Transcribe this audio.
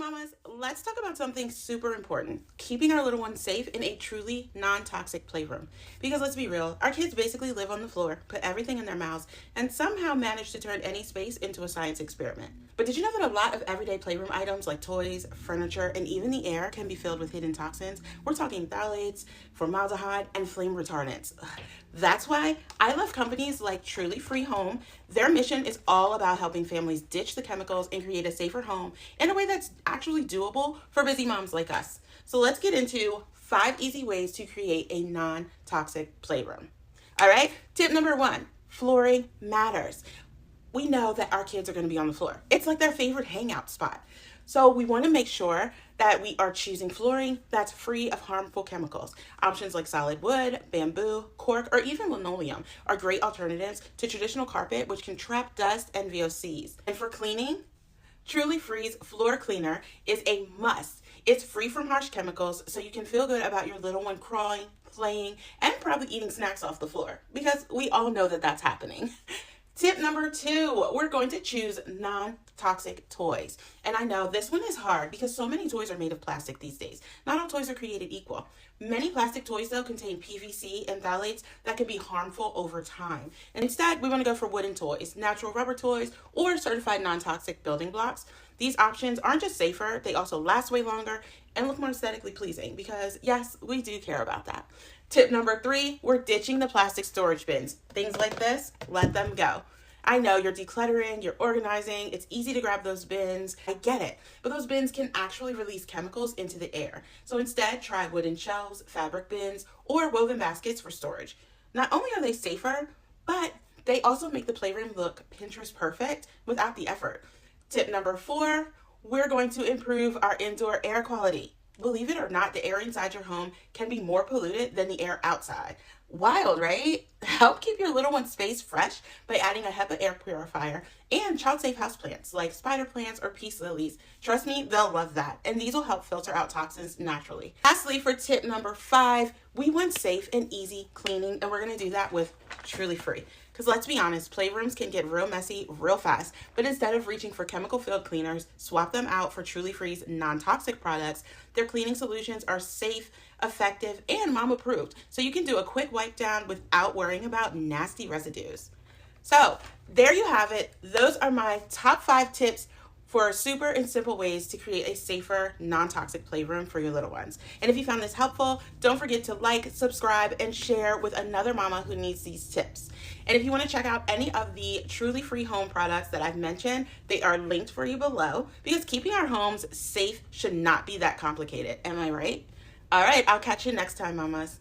mamas, let's talk about something super important, keeping our little ones safe in a truly non-toxic playroom. Because let's be real, our kids basically live on the floor, put everything in their mouths, and somehow manage to turn any space into a science experiment. But did you know that a lot of everyday playroom items like toys, furniture, and even the air can be filled with hidden toxins? We're talking phthalates, formaldehyde, and flame retardants. That's why I love companies like Truly Free Home. Their mission is all about helping families ditch the chemicals and create a safer home in a way that's actually doable for busy moms like us. So let's get into 5 easy ways to create a non-toxic playroom. All right, tip number 1, flooring matters. We know that our kids are going to be on the floor. It's like their favorite hangout spot. So we want to make sure that we are choosing flooring that's free of harmful chemicals. Options like solid wood, bamboo, cork, or even linoleum are great alternatives to traditional carpet, which can trap dust and VOCs. And for cleaning, Truly Free's floor cleaner is a must. It's free from harsh chemicals, so you can feel good about your little one crawling, playing, and probably eating snacks off the floor, because we all know that that's happening. Tip number 2, we're going to choose non-toxic toys. And I know this one is hard because so many toys are made of plastic these days. Not all toys are created equal. Many plastic toys, though, contain PVC and phthalates that can be harmful over time. And instead, we want to go for wooden toys, natural rubber toys, or certified non-toxic building blocks. These options aren't just safer, they also last way longer and look more aesthetically pleasing because, yes, we do care about that. Tip number 3, we're ditching the plastic storage bins. Things like this, let them go. I know you're decluttering, you're organizing, it's easy to grab those bins. I get it, but those bins can actually release chemicals into the air. So instead, try wooden shelves, fabric bins, or woven baskets for storage. Not only are they safer, but they also make the playroom look Pinterest perfect without the effort. Tip number 4, we're going to improve our indoor air quality. Believe it or not, the air inside your home can be more polluted than the air outside. Wild, right? Help keep your little one's space fresh by adding a HEPA air purifier and child-safe houseplants like spider plants or peace lilies. Trust me, they'll love that. And these will help filter out toxins naturally. Lastly, for tip number 5, we want safe and easy cleaning, and we're going to do that with Truly Free. Because let's be honest, playrooms can get real messy real fast, but instead of reaching for chemical-filled cleaners, swap them out for Truly Free's non-toxic products. Their cleaning solutions are safe, effective, and mom-approved, so you can do a quick wipe down without worrying about nasty residues. So there you have it. Those are my top 5 tips for super and simple ways to create a safer, non-toxic playroom for your little ones. And if you found this helpful, don't forget to like, subscribe, and share with another mama who needs these tips. And if you want to check out any of the Truly Free Home products that I've mentioned, they are linked for you below, because keeping our homes safe should not be that complicated. Am I right? All right, I'll catch you next time, mamas.